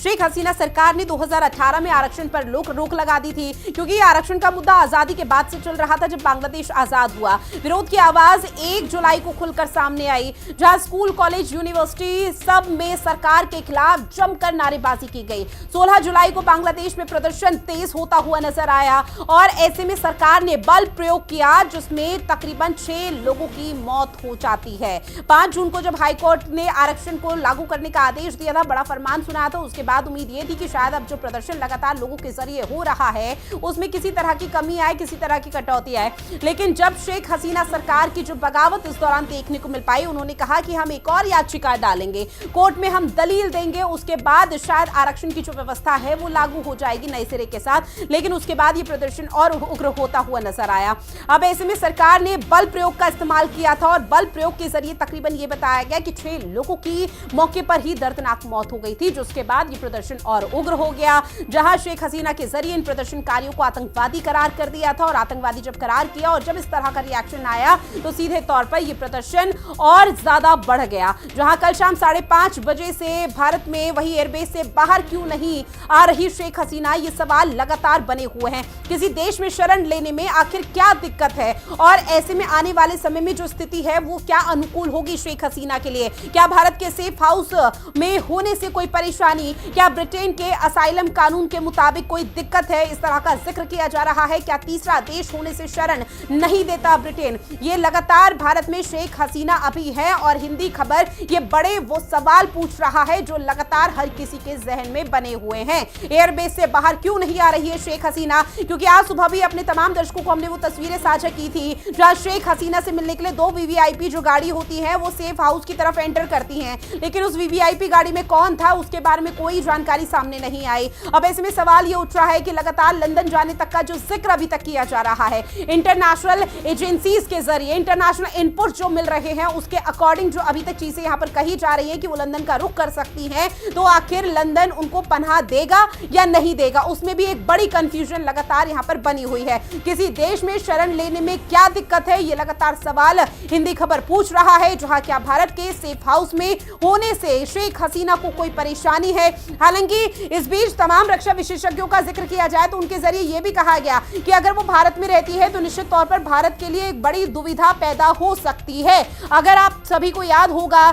शेख हसीना सरकार ने 2018 में आरक्षण पर रोक लगा दी थी, क्योंकि आरक्षण का मुद्दा आजादी के बाद से चल रहा था, जब बांग्लादेश आजाद हुआ। विरोध की आवाज 1 जुलाई को खुलकर सामने आई, जहां स्कूल, कॉलेज, यूनिवर्सिटी सब में सरकार के खिलाफ जमकर नारेबाजी की गई। 16 जुलाई को बांग्लादेश में प्रदर्शन तेज होता हुआ नजर आया और ऐसे में सरकार ने बल प्रयोग किया, जिसमें तकरीबन 6 लोगों की मौत हो जाती है। 5 जून को जब हाईकोर्ट ने आरक्षण को लागू करने का आदेश दिया था, बड़ा फरमान सुनाया था, उसके बाद उम्मीद ये थी कि शायद अब जो प्रदर्शन लगातार लोगों के जरिए हो रहा है उसमें किसी तरह की कमी आए, किसी तरह की कटौती आए। लेकिन जब शेख हसीना सरकार की जो बगावत इस दौरान देखने को मिल पाई, उन्होंने कहा कि हम एक और याचिका डालेंगे, कोर्ट में हम दलील देंगे, उसके बाद शायद आरक्षण की जो व्यवस्था है वो लागू हो जाएगी नए सिरे के साथ। लेकिन उसके बाद ये प्रदर्शन और उग्र होता हुआ नजर आया। अब ऐसे में सरकार ने बल प्रयोग का इस्तेमाल किया था और बल प्रयोग के जरिए तकरीबन ये बताया गया कि 6 लोगों की मौके पर ही दर्दनाक मौत हो गई थी, जिसके बाद ये प्रदर्शन और उग्र हो गया, जहां शेख हसीना के जरिए इन प्रदर्शनकारियों को आतंकवादी करार कर दिया था। और आतंकवादी जब करार किया और जब इस तरह का रिएक्शन आया तो सीधे तौर पर यह प्रदर्शन और ज्यादा बढ़ गया, जहां कल शाम 5:30 बजे से भारत में वही एयरबेस से बाहर क्यों नहीं आ रही शेख हसीना, ये सवाल लगातार बने हुए हैं। किसी देश में शरण लेने में आखिर क्या दिक्कत है और ऐसे में आने वाले समय में जो स्थिति है वो क्या अनुकूल होगी शेख हसीना के लिए? क्या भारत के सेफ हाउस में होने से कोई परेशानी? क्या ब्रिटेन के असाइलम कानून के मुताबिक कोई दिक्कत है? इस तरह का जिक्र किया जा रहा है। क्या तीसरा देश होने से शरण नहीं देता ब्रिटेन? ये लगातार भारत में शेख हसीना अभी है और हिंदी खबर ये बड़े वो सवाल पूछ रहा है जो लगातार हर किसी के जहन में बने हुए हैं। एयरबेस से बाहर क्यों नहीं आ रही है शेख हसीना? क्योंकि आज सुबह भी अपने तमाम दर्शकों को हमने वो तस्वीरें साझा की थी जहां शेख हसीना से मिलने के लिए 2 वीवीआईपी जो गाड़ी होती है वो सेफ हाउस की तरफ एंटर करती हैं, लेकिन उस वीवीआईपी गाड़ी में कौन था उसके बारे में कोई जानकारी सामने नहीं आई। अब ऐसे में सवाल ये उठ रहा है कि लगातार लंदन जाने तक का जो जिक्र अभी तक किया जा रहा है, इंटरनेशनल एजेंसीज के जरिए इंटरनेशनल इनपुट जो मिल रहे हैं उसके अकॉर्डिंग जो अभी तक चीजें यहां पर कही जा रही है कि वो लंदन का रुख कर सकती हैं, तो आखिर लंदन उनको पनाह देगा या नहीं देगा, उसमें भी एक बड़ी कंफ्यूजन लगातार यहां पर बनी हुई है। किसी देश में शरण लेने में क्या दिक्कत है, ये लगातार सवाल हिंदी खबर पूछ रहा है। जहां क्या भारत के सेफ हाउस में होने से शेख हसीना को कोई परेशानी है? हालांकि इस बीच तमाम रक्षा विशेषज्ञों का जिक्र किया जाए तो उनके जरिए यह भी कहा गया कि अगर वो भारत में रहती है तो निश्चित तौर पर भारत के लिए एक बड़ी दुविधा पैदा हो सकती है। अगर आप सभी को याद होगा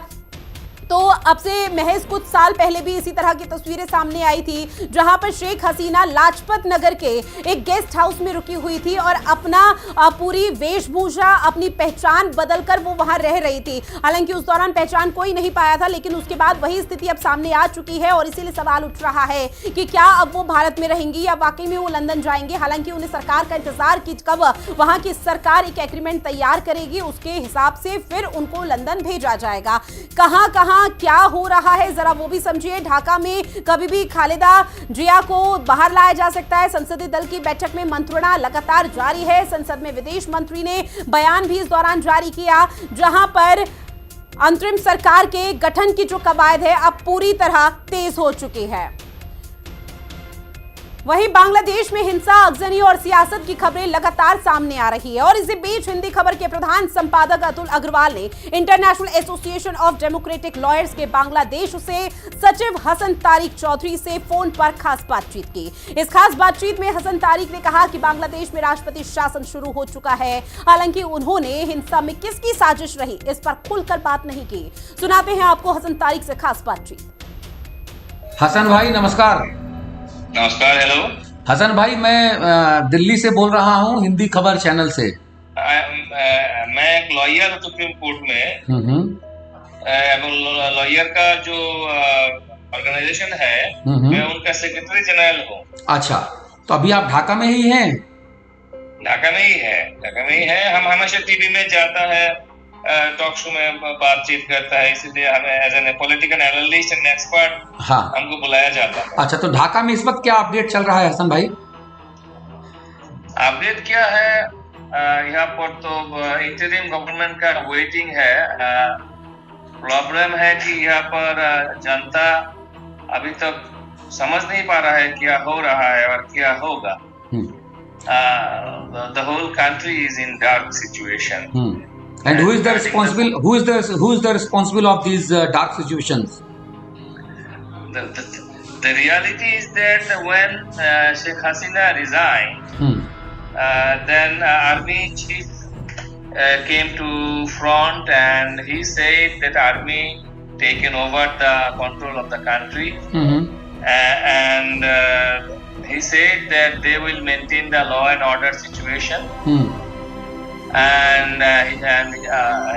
तो अब से महज कुछ साल पहले भी इसी तरह की तस्वीरें सामने आई थी, जहां पर शेख हसीना लाजपत नगर के एक गेस्ट हाउस में रुकी हुई थी और अपना पूरी वेशभूषा, अपनी पहचान बदलकर वो वहां रह रही थी। हालांकि उस दौरान पहचान कोई नहीं पाया था, लेकिन उसके बाद वही स्थिति अब सामने आ चुकी है और इसीलिए सवाल उठ रहा है कि क्या अब वो भारत में रहेंगी या वाकई में वो लंदन जाएंगे। हालांकि उन्हें सरकार का इंतजार कि कब वहां की सरकार एक एग्रीमेंट तैयार करेगी, उसके हिसाब से फिर उनको लंदन भेजा जाएगा। कहां कहां क्या हो रहा है जरा वो भी समझिए। ढाका में कभी भी खालिदा जिया को बाहर लाया जा सकता है। संसदीय दल की बैठक में मंत्रणा लगातार जारी है। संसद में विदेश मंत्री ने बयान भी इस दौरान जारी किया, जहां पर अंतरिम सरकार के गठन की जो कवायद है अब पूरी तरह तेज हो चुकी है। वहीं बांग्लादेश में हिंसा, अगजनी और सियासत की खबरें लगातार सामने आ रही है और इसी बीच हिंदी खबर के प्रधान संपादक अतुल अग्रवाल ने international association of democratic lawyers के बांग्लादेश से सचिव हसन तारिक चौधरी से फोन पर खास बातचीत की। इस खास बातचीत में हसन तारिक ने कहा कि बांग्लादेश में राष्ट्रपति शासन शुरू हो चुका है। हालांकि उन्होंने हिंसा में किसकी साजिश रही इस पर खुलकर बात नहीं की। सुनाते हैं आपको हसन तारिक से खास बातचीत। हसन भाई नमस्कार। नमस्कार। हेलो हसन भाई, मैं दिल्ली से बोल रहा हूँ, हिंदी खबर चैनल से। मैं एक लॉयर हूँ सुप्रीम कोर्ट में। लॉयर का जो ऑर्गेनाइजेशन है मैं उनका सेक्रेटरी जनरल हूँ। अच्छा, तो अभी आप ढाका में ही हैं? ढाका में ही है। हम हमेशा टीवी में जाता है, टॉक शो में बातचीत करता है, इसलिए हमें as an political analyst and expert हमको बुलाया जाता है। अच्छा, तो ढाका में इस वक्त क्या अपडेट चल रहा है हसन भाई? अपडेट क्या है, यहाँ पर तो इंटरिम गवर्नमेंट का वेटिंग है। प्रॉब्लम है कि यहाँ पर जनता अभी तक समझ नहीं पा रहा है क्या हो रहा है और क्या होगा। The whole country is in dark situation. And who is the responsible? Who is the responsible of these dark situations? the reality is that when Sheikh Hasina resigned, then army chief came to front and he said that army taken over the control of the country, and he said that they will maintain the law and order situation. And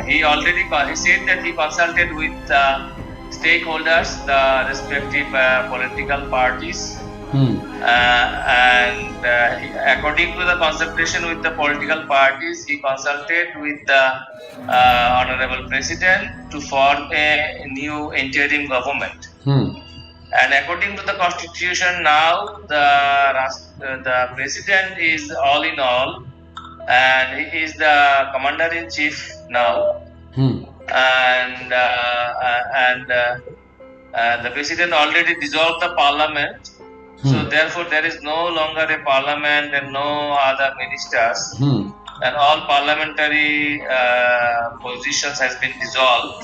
he said that he consulted with stakeholders, the respective political parties, and according to the consultation with the political parties, he consulted with the Honorable President to form a new interim government. And according to the Constitution, now the President is all in all, and he is the Commander-in-Chief now. And the President already dissolved the Parliament. So therefore there is no longer a Parliament and no other ministers. And all parliamentary positions has been dissolved.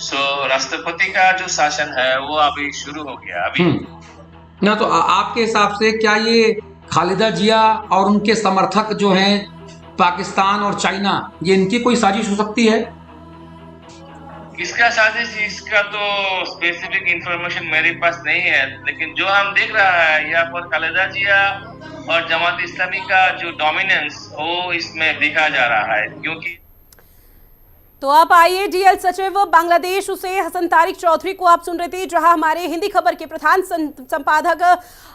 So राष्ट्रपति का जो शासन है वो अभी शुरू हो गया अभी। ना तो आपके हिसाब से क्या ये खालिदा जिया और उनके समर्थक जो हैं पाकिस्तान और चाइना, ये इनकी कोई साजिश हो सकती है? किसका साजिश, इसका तो स्पेसिफिक इंफॉर्मेशन मेरे पास नहीं है, लेकिन जो हम देख रहा है यहाँ पर खालिदा जिया और जमात इस्लामी का जो डोमिनेंस वो इसमें देखा जा रहा है। क्योंकि तो आप आइए, डीएल सचिव बांग्लादेश उसे हसन तारिक चौधरी को आप सुन रहे थे, जहां हमारे हिंदी खबर के प्रधान संपादक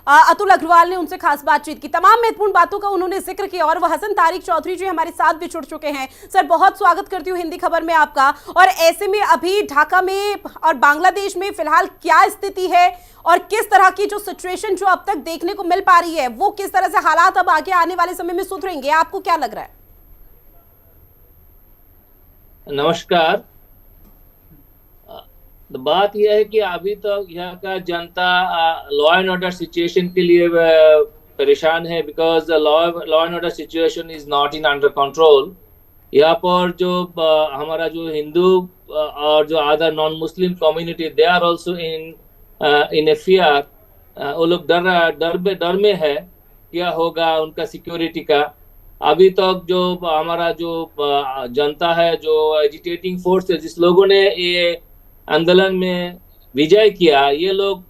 अतुल अग्रवाल ने उनसे खास बातचीत की। तमाम महत्वपूर्ण बातों का उन्होंने जिक्र किया और वह हसन तारिक चौधरी जो हमारे साथ भी जुड़ चुके हैं। सर, बहुत स्वागत करती हूँ हिंदी खबर में आपका। और ऐसे में अभी ढाका में और बांग्लादेश में फिलहाल क्या स्थिति है और किस तरह की जो सिचुएशन जो अब तक देखने को मिल पा रही है, वो किस तरह से हालात अब आगे आने वाले समय में सुधरेंगे, आपको क्या लग रहा है? नमस्कार। बात यह है कि अभी तक यहाँ का जनता लॉ एंड ऑर्डर सिचुएशन के लिए परेशान है, because law and order situation is not in under control. यहाँ पर जो हमारा जो हिंदू और जो other non Muslim community, they are also in a fear. वो लोग डर में है क्या होगा उनका सिक्योरिटी का। अभी तक जो हमारा जो जनता है, जो एजिटेटिंग फोर्स है, जिस लोगों ने ये आंदोलन में विजय किया, ये लोग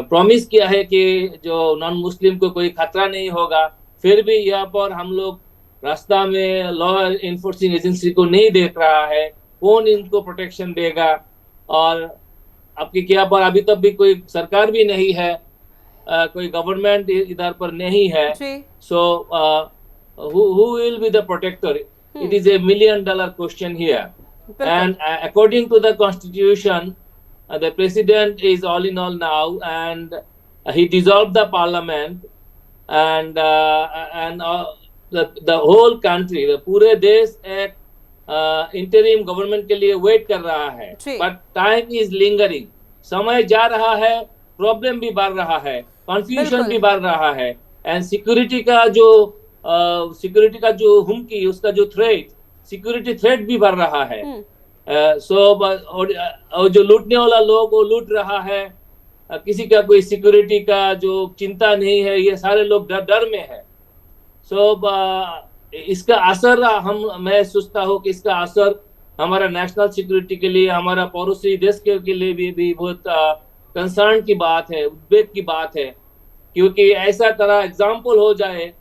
प्रॉमिस किया है कि जो नॉन मुस्लिम को कोई खतरा नहीं होगा। फिर भी यहाँ पर हम लोग रास्ता में लॉ इन्फोर्सिंग एजेंसी को नहीं देख रहा है, कौन इनको प्रोटेक्शन देगा। और आपके यहाँ पर अभी तक भी कोई सरकार भी नहीं है, कोई गवर्नमेंट इधर पर नहीं है। So who will be the protector? It is $1 million question here. And according to the constitution, the president is all in all now, and he dissolved the parliament, and the whole country, the पूरे देश एक interim government के लिए wait कर रहा है। But time is lingering. समय जा रहा है, प्रॉब्लम भी बढ़ रहा है, कंफ्यूजन भी बढ़ रहा है, एंड सिक्योरिटी का जो हुमकी, उसका जो थ्रेट, सिक्योरिटी थ्रेट भी बढ़ रहा है। और जो लूटने वाला लोग वो लूट रहा है, किसी का कोई सिक्योरिटी का जो चिंता नहीं है, ये सारे लोग डर में है। इसका असर मैं सोचता हूँ कि इसका असर हमारा नेशनल सिक्योरिटी के लिए, हमारा पड़ोसी देश के लिए भी बहुत कंसर्न की बात है, उद्वेग की बात है। क्योंकि ऐसा तरह एग्जाम्पल हो जाए,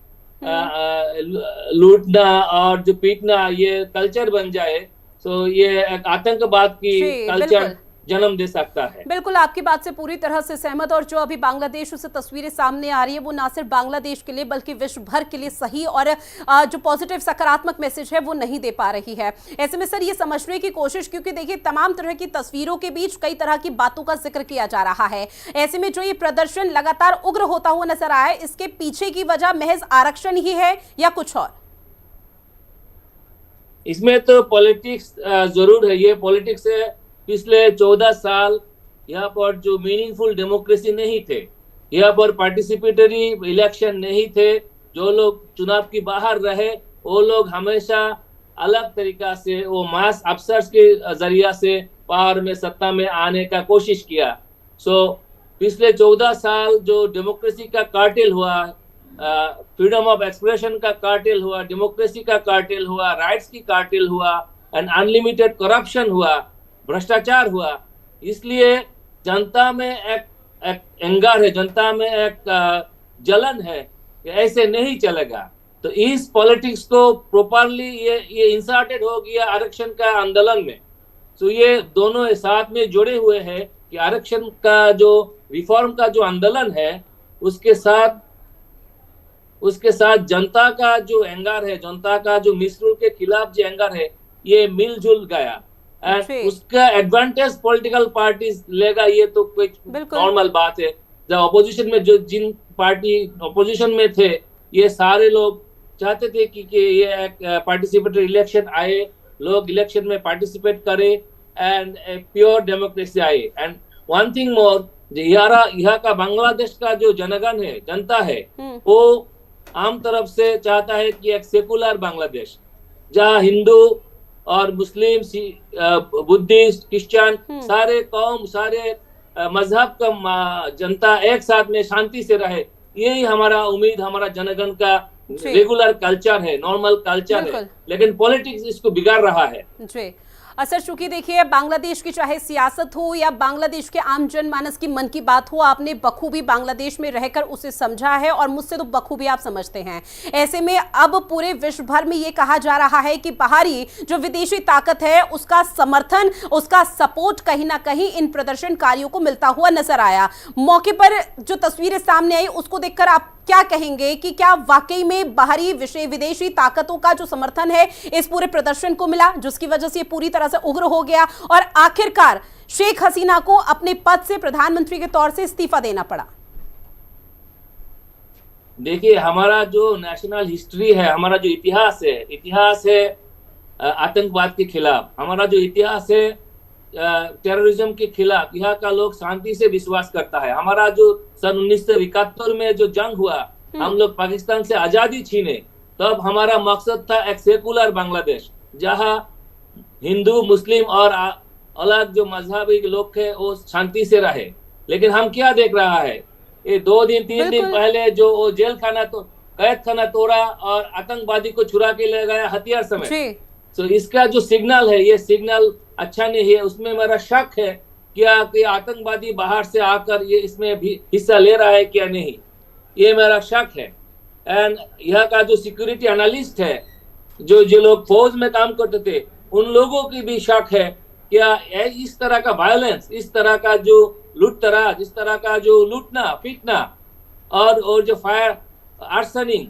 लूटना और जो पीटना ये कल्चर बन जाए, तो ये एक आतंकवाद की कल्चर जन्म दे सकता है। बिल्कुल, आपकी बात से पूरी तरह से सहमत। और जो अभी बांग्लादेश से तस्वीरें सामने आ रही है, वो ना सिर्फ बांग्लादेश के लिए बल्कि विश्व भर के लिए सही और जो पॉजिटिव सकारात्मक मैसेज है वो नहीं दे पा रही है। ऐसे में सर ये समझने की कोशिश, क्योंकि देखिए तमाम तरह की तस्वीरों के बीच कई तरह की बातों का जिक्र किया जा रहा है, ऐसे में जो ये प्रदर्शन लगातार उग्र होता हुआ नजर आया, इसके पीछे की वजह महज आरक्षण ही है या कुछ और? इसमें तो पॉलिटिक्स जरूर है। ये पॉलिटिक्स है। पिछले 14 साल यहाँ पर जो मीनिंगफुल डेमोक्रेसी नहीं थे, यहाँ पर पार्टिसिपेटरी इलेक्शन नहीं थे, जो लोग चुनाव की बाहर रहे वो लोग हमेशा अलग तरीका से वो मास अफसर्स के जरिया से पावर में, सत्ता में आने का कोशिश किया। पिछले 14 साल जो डेमोक्रेसी का कार्टेल हुआ, फ्रीडम ऑफ एक्सप्रेशन का कार्टेल हुआ, डेमोक्रेसी का कार्टेल हुआ, राइट्स की कार्टेल हुआ, एंड अनलिमिटेड करप्शन हुआ, भ्रष्टाचार हुआ। इसलिए जनता में एक एंगर है, जनता में एक जलन है कि ऐसे नहीं चलेगा। तो इस पॉलिटिक्स को प्रॉपरली ये इंसर्टेड हो गया आरक्षण का आंदोलन में। तो ये दोनों साथ में जुड़े हुए हैं कि आरक्षण का जो रिफॉर्म का जो आंदोलन है उसके साथ जनता का जो एंगर है, जनता का जो मिसरूल के खिलाफ जो एंगर है, ये मिलजुल गया। एंड उसका एडवांटेज पॉलिटिकल पार्टीज लेगा, ये तो कोई नॉर्मल बात है। जब अपोजिशन में जो जिन पार्टी अपोजिशन में थे, ये सारे लोग चाहते थे कि ये एक पार्टिसिपेटरी इलेक्शन आए, लोग इलेक्शन में पार्टिसिपेट करें एंड प्योर डेमोक्रेसी आए। एंड वन थिंग मोर, यहाँ का बांग्लादेश का जो जनगण है, जनता है, वो आम तरफ से चाहता है कि एक सेकुलर बांग्लादेश, जहाँ हिंदू और मुस्लिम, बुद्धिस्ट, क्रिश्चियन, सारे कौम, सारे मजहब का जनता एक साथ में शांति से रहे। यही हमारा उम्मीद, हमारा जनगण का रेगुलर कल्चर है, नॉर्मल कल्चर है। लेकिन पॉलिटिक्स इसको बिगाड़ रहा है जी। असर चूंकि देखिए, बांग्लादेश की चाहे सियासत हो या बांग्लादेश के आम जनमानस की मन की बात हो, आपने बखूबी बांग्लादेश में रहकर उसे समझा है और मुझसे तो बखूबी आप समझते हैं। ऐसे में अब पूरे विश्व भर में ये कहा जा रहा है कि बाहरी जो विदेशी ताकत है उसका समर्थन, उसका सपोर्ट कहीं ना कहीं इन प्रदर्शनकारियों को मिलता हुआ नजर आया। मौके पर जो तस्वीरें सामने आई उसको देखकर आप क्या कहेंगे कि क्या वाकई में बाहरी विदेशी ताकतों का जो समर्थन है इस पूरे प्रदर्शन को मिला, जिसकी वजह से पूरी तरह से उग्र हो गया और आखिरकार शेख हसीना को अपने पद से प्रधानमंत्री के तौर से इस्तीफा देना पड़ा? देखिए, हमारा जो नेशनल हिस्ट्री है, हमारा जो इतिहास है आतंकवाद के खिलाफ, हमारा जो इतिहास है टेररिज्म के खिलाफ, यहाँ का लोग शांति से विश्वास करता है। हमारा जो सन 1971 में जो जंग हुआ, हम लोग पाकिस्तान से आजादी छीने, तब हमारा मकसद था एक सेकुलर बांग्लादेश, जहाँ हिंदू, मुस्लिम और अलग जो मजहबी लोग है वो शांति से रहे। लेकिन हम क्या देख रहा है, ये 2-3 दिन पहले जो जेल खाना तो कैद खाना तोड़ा और आतंकवादी को छुड़ा के ले गया हथियार समेत। तो इसका जो सिग्नल है, ये सिग्नल अच्छा नहीं है। उसमें मेरा शक है क्या कि आतंकवादी बाहर से आकर ये इसमें भी हिस्सा ले रहा है क्या नहीं, ये मेरा शक है। एंड यहाँ का जो सिक्योरिटी एनालिस्ट है, जो लोग फौज में काम करते थे, उन लोगों की भी शक है क्या इस तरह का वायलेंस, इस तरह का जो लूटतराज, इस तरह का जो लूटना पीटना और जो फायर आर्सनिंग,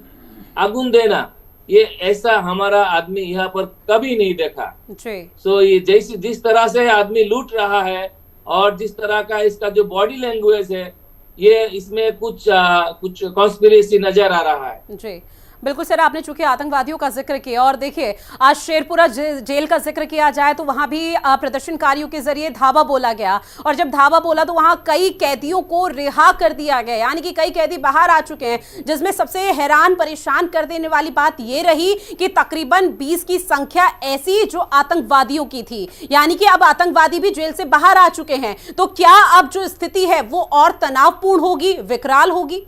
आगुन देना, ये ऐसा हमारा आदमी यहाँ पर कभी नहीं देखा। सो ये जिस तरह से आदमी लूट रहा है और जिस तरह का इसका जो बॉडी लैंग्वेज है, ये इसमें कुछ कॉन्स्पिरेसी नजर आ रहा है। जी बिल्कुल सर, आपने चूंकि आतंकवादियों का जिक्र किया और देखिए आज शेरपुरा जेल का जिक्र किया जाए तो वहां भी प्रदर्शनकारियों के जरिए धावा बोला गया और जब धावा बोला तो वहां कई कैदियों को रिहा कर दिया गया, यानी कि कई कैदी बाहर आ चुके हैं। जिसमें सबसे हैरान परेशान कर देने वाली बात यह रही कि तकरीबन 20 की संख्या ऐसी जो आतंकवादियों की थी, यानी कि अब आतंकवादी भी जेल से बाहर आ चुके हैं। तो क्या अब जो स्थिति है वो और तनावपूर्ण होगी, विकराल होगी?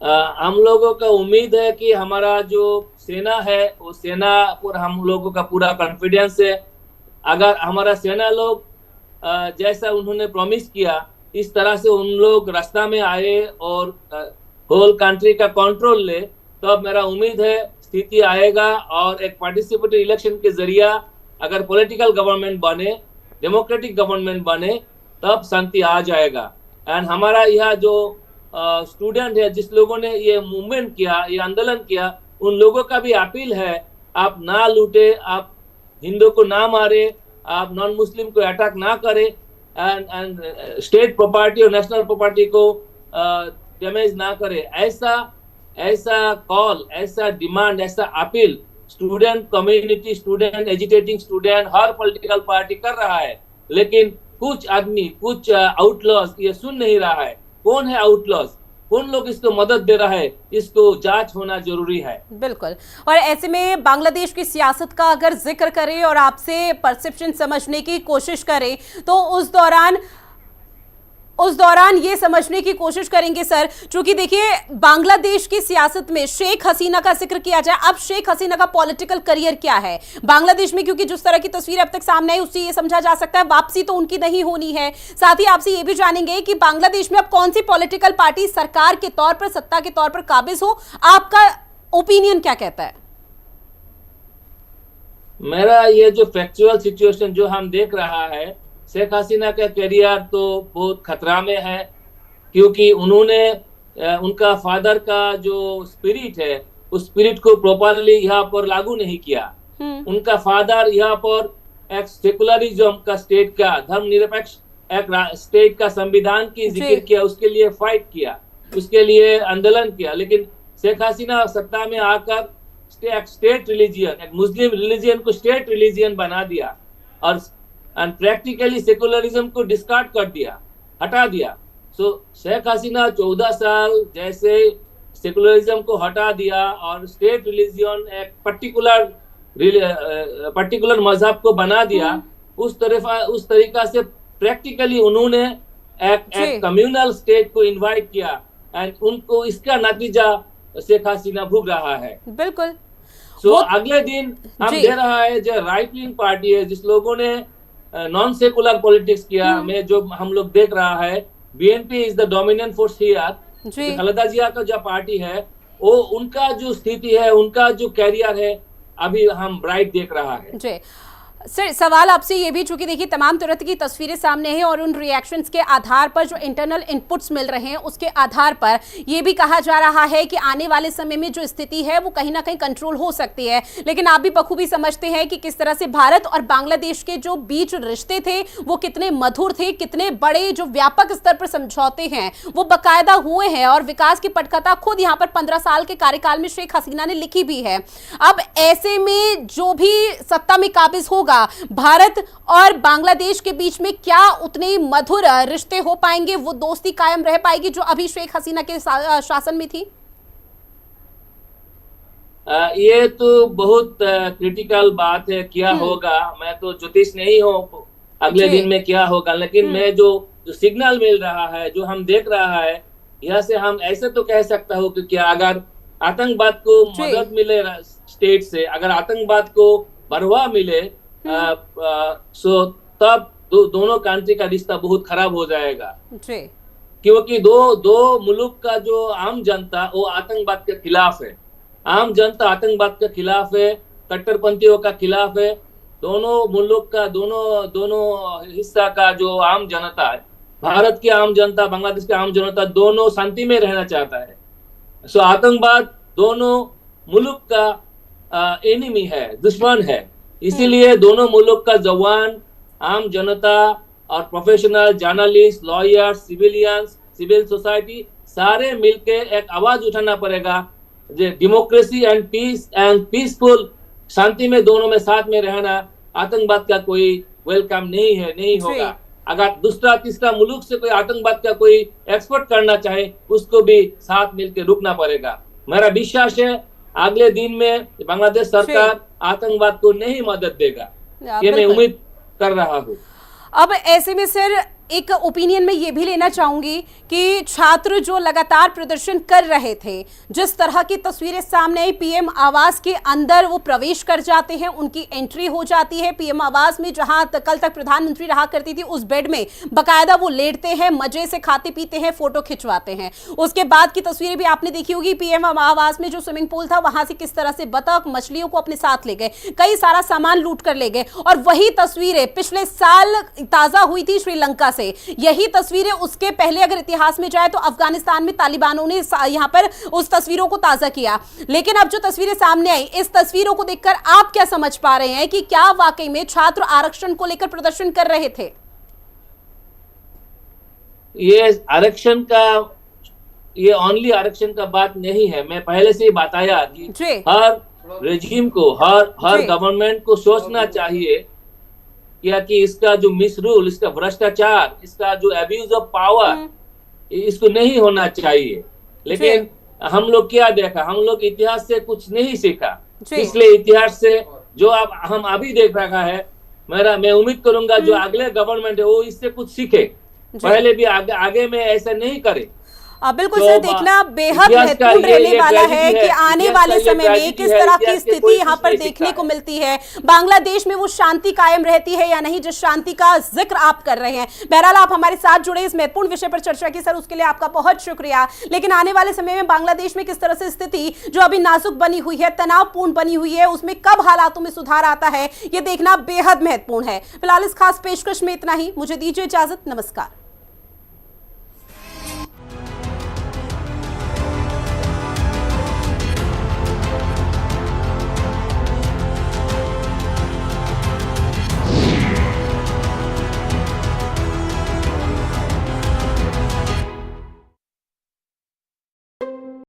हम लोगों का उम्मीद है कि हमारा जो सेना है वो सेना पर हम लोगों का पूरा कॉन्फिडेंस है। अगर हमारा सेना लोग जैसा उन्होंने प्रॉमिस किया इस तरह से उन लोग रास्ता में आए और होल कंट्री का कंट्रोल ले, तो अब मेरा उम्मीद है स्थिति आएगा और एक पार्टिसिपेटरी इलेक्शन के जरिए अगर पॉलिटिकल गवर्नमेंट बने, डेमोक्रेटिक गवर्नमेंट बने, तब शांति आ जाएगा। एंड हमारा यह जो स्टूडेंट है, जिस लोगों ने ये मूवमेंट किया, ये आंदोलन किया, उन लोगों का भी अपील है आप ना लूटे, आप हिंदू को ना मारे, आप नॉन मुस्लिम को अटैक ना करे एंड स्टेट प्रॉपर्टी और नेशनल प्रॉपर्टी को डैमेज ना करे। ऐसा कॉल, ऐसा डिमांड, ऐसा appeal student community, student agitating student, हर पॉलिटिकल पार्टी कर रहा है। लेकिन कुछ आदमी, कुछ आउटलॉज ये सुन नहीं रहा है। कौन है आउटलॉज, कौन लोग इसको मदद दे रहा है, इसको जांच होना जरूरी है। बिल्कुल। और ऐसे में बांग्लादेश की सियासत का अगर जिक्र करें और आपसे परसेप्शन समझने की कोशिश करें तो उस दौरान उस दौरान ये समझने की कोशिश करेंगे सर, क्योंकि देखिए बांग्लादेश की सियासत में शेख हसीना का जिक्र किया जाए, अब शेख हसीना का पॉलिटिकल करियर क्या है बांग्लादेश में, क्योंकि जिस तरह की तस्वीर अब तक सामने आई उससे ये समझा जा सकता है वापसी तो उनकी नहीं होनी है। साथ ही आपसे ये भी जानेंगे कि बांग्लादेश में अब कौन सी पॉलिटिकल पार्टी सरकार के तौर पर, सत्ता के तौर पर काबिज हो, आपका ओपिनियन क्या कहता है? मेरा ये जो फैक्चुअल सिचुएशन जो हम देख रहा है, शेख हसीना का करियर तो बहुत खतरा में है, क्योंकि उन्होंने उनका फादर का जो स्पिरिट है उस स्पिरिट को प्रॉपरली यहाँ पर लागू नहीं किया। उनका फादर यहाँ पर एक सेकुलरिज्म का स्टेट का, धर्मनिरपेक्ष एक स्टेट का संविधान की जिक्र किया, उसके लिए फाइट किया, उसके लिए आंदोलन किया, लेकिन शेख हसीना सत्ता में आकर एक स्टेट रिलीजियन, एक मुस्लिम रिलीजियन को स्टेट रिलीजियन बना दिया और प्रैक्टिकली सेकुलरिज्म को डिस्कार्ड कर दिया, हटा दिया। सो शेख हसीना 14 साल जैसे सेकुलरिज्म को हटा दिया और स्टेट रिलीजियन एक पर्टिकुलर मजहब को बना दिया, उस तरीका से प्रैक्टिकली उन्होंने एक कम्युनल स्टेट को इनवाइट किया एंड उनको इसका नतीजा शेख हसीना भोग रहा है। बिल्कुल। अगले दिन हम दे रहा है जो राइट विंग पार्टी है, जिस लोगों ने नॉन सेकुलर पॉलिटिक्स किया, में जो हम लोग देख रहा है, BNP is the dominant force here. Khaleda Zia का जो पार्टी है वो, उनका जो स्थिति है, उनका जो कैरियर है, अभी हम ब्राइट देख रहा है। जी सर, सवाल आपसे ये भी, चूंकि देखिए तमाम तरह की तस्वीरें सामने हैं और उन रिएक्शंस के आधार पर जो इंटरनल इनपुट्स मिल रहे हैं उसके आधार पर ये भी कहा जा रहा है कि आने वाले समय में जो स्थिति है वो कहीं ना कहीं कंट्रोल हो सकती है। लेकिन आप भी बखूबी समझते हैं कि किस तरह से भारत और बांग्लादेश के जो बीच रिश्ते थे वो कितने मधुर थे, कितने बड़े जो व्यापक स्तर पर समझौते हैं वो बाकायदा हुए हैं और विकास की पटकथा खुद यहाँ पर 15 साल के कार्यकाल में शेख हसीना ने लिखी भी है। अब ऐसे में जो भी सत्ता में काबिज होगा, भारत और बांग्लादेश के बीच में क्या उतने मधुर रिश्ते हो पाएंगे, वो दोस्ती कायम रह पाएगी जो अभी शेख हसीना के शासन में थी? ये तो बहुत क्रिटिकल बात है, क्या होगा। मैं तो ज्योतिष नहीं हूँ अगले दिन में क्या होगा, लेकिन मैं जो सिग्नल मिल रहा है, जो हम देख रहा है, यहाँ से हम ऐसे तो कह सकता हूँ कि क्या अगर आतंकवाद को मदद मिले स्टेट से, अगर आतंकवाद को बढ़ावा मिले, सो तब दोनों कंट्री का रिश्ता बहुत खराब हो जाएगा, क्योंकि दो मुल्क का जो आम जनता वो आतंकवाद के खिलाफ है। आम जनता आतंकवाद के खिलाफ है, कट्टरपंथियों का खिलाफ है। दोनों मुल्क का दोनों हिस्सा का जो आम जनता है, भारत की आम जनता, बांग्लादेश की आम जनता, दोनों शांति में रहना चाहता है। सो आतंकवाद दोनों मुल्क का एनिमी है, दुश्मन है। इसीलिए दोनों मुल्क का जवान, आम जनता और professional, journalist, lawyers, civilians, civil society, सारे मिलके एक आवाज उठाना पड़ेगा। Democracy and peace and peaceful, शांति में दोनों में साथ में रहना, आतंकवाद का कोई वेलकम नहीं है, नहीं होगा। अगर दूसरा तीसरा मुल्क से कोई आतंकवाद का कोई एक्सपोर्ट करना चाहे, उसको भी साथ मिलकर रुकना पड़ेगा। मेरा विश्वास है अगले दिन में बांग्लादेश सरकार आतंकवाद को नहीं मदद देगा, ये मैं उम्मीद कर रहा हूँ। अब ऐसे में सर एक ओपिनियन में ये भी लेना चाहूंगी कि छात्र जो लगातार प्रदर्शन कर रहे थे, जिस तरह की तस्वीरें सामने आई, पीएम आवास के अंदर वो प्रवेश कर जाते हैं, उनकी एंट्री हो जाती है पीएम आवास में, जहां कल तक प्रधानमंत्री रहा करती थी उस बेड में बकायदा वो लेटते हैं, मजे से खाते पीते हैं, फोटो खिंचवाते हैं। उसके बाद की तस्वीरें भी आपने देखी होगी, पीएम आवास में जो स्विमिंग पूल था वहां से किस तरह से बतख मछलियों को अपने साथ ले गए, कई सारा सामान लूट कर ले गए। और वही तस्वीरें पिछले साल ताजा हुई थी श्रीलंका से। यही तस्वीरें उसके पहले अगर इतिहास में जाए तो अफगानिस्तान में तालिबानों ने यहां पर उस तस्वीरों को ताजा किया। लेकिन अब जो तस्वीरें सामने आई, इस तस्वीरों को देखकर आप क्या समझ पा रहे हैं कि क्या वाकई में छात्र आरक्षण को लेकर प्रदर्शन कर रहे थे? ये आरक्षण का, ये ओनली आरक्षण का बात नहीं है। मैं पहले से ही बताया कि हर रेजिम को, हर गवर्नमेंट को सोचना चाहिए कि इसका जो मिसरूल, इसका भ्रष्टाचार, इसका जो एब्यूज ऑफ पावर, इसको नहीं होना चाहिए। लेकिन हम लोग क्या देखा, हम लोग इतिहास से कुछ नहीं सीखा। इसलिए इतिहास से जो अब हम अभी देख रहा है, मैं उम्मीद करूंगा जो अगले गवर्नमेंट है वो इससे कुछ सीखे। पहले भी आगे में ऐसा नहीं करे। बिल्कुल तो सर, देखना बेहद इतिहास का महत्वपूर्ण रहने ये वाला है tragedy कि है, आने इतिहास वाले का ये समय में tragedy किस है, तरह की इतिहास के स्थिति कोई यहाँ कुछ पर नहीं देखने सीखा को है। मिलती है। बांग्लादेश में वो शांति कायम रहती है या नहीं, जिस शांति का जिक्र आप कर रहे हैं। बहरहाल आप हमारे साथ जुड़े, इस महत्वपूर्ण विषय पर चर्चा की सर, उसके लिए आपका बहुत शुक्रिया। लेकिन आने वाले समय में बांग्लादेश में किस तरह से स्थिति जो अभी नाजुक बनी हुई है, तनावपूर्ण बनी हुई है, उसमें कब हालातों में सुधार आता है, ये देखना बेहद महत्वपूर्ण है। फिलहाल इस खास पेशकश में इतना ही, मुझे दीजिए इजाजत, नमस्कार।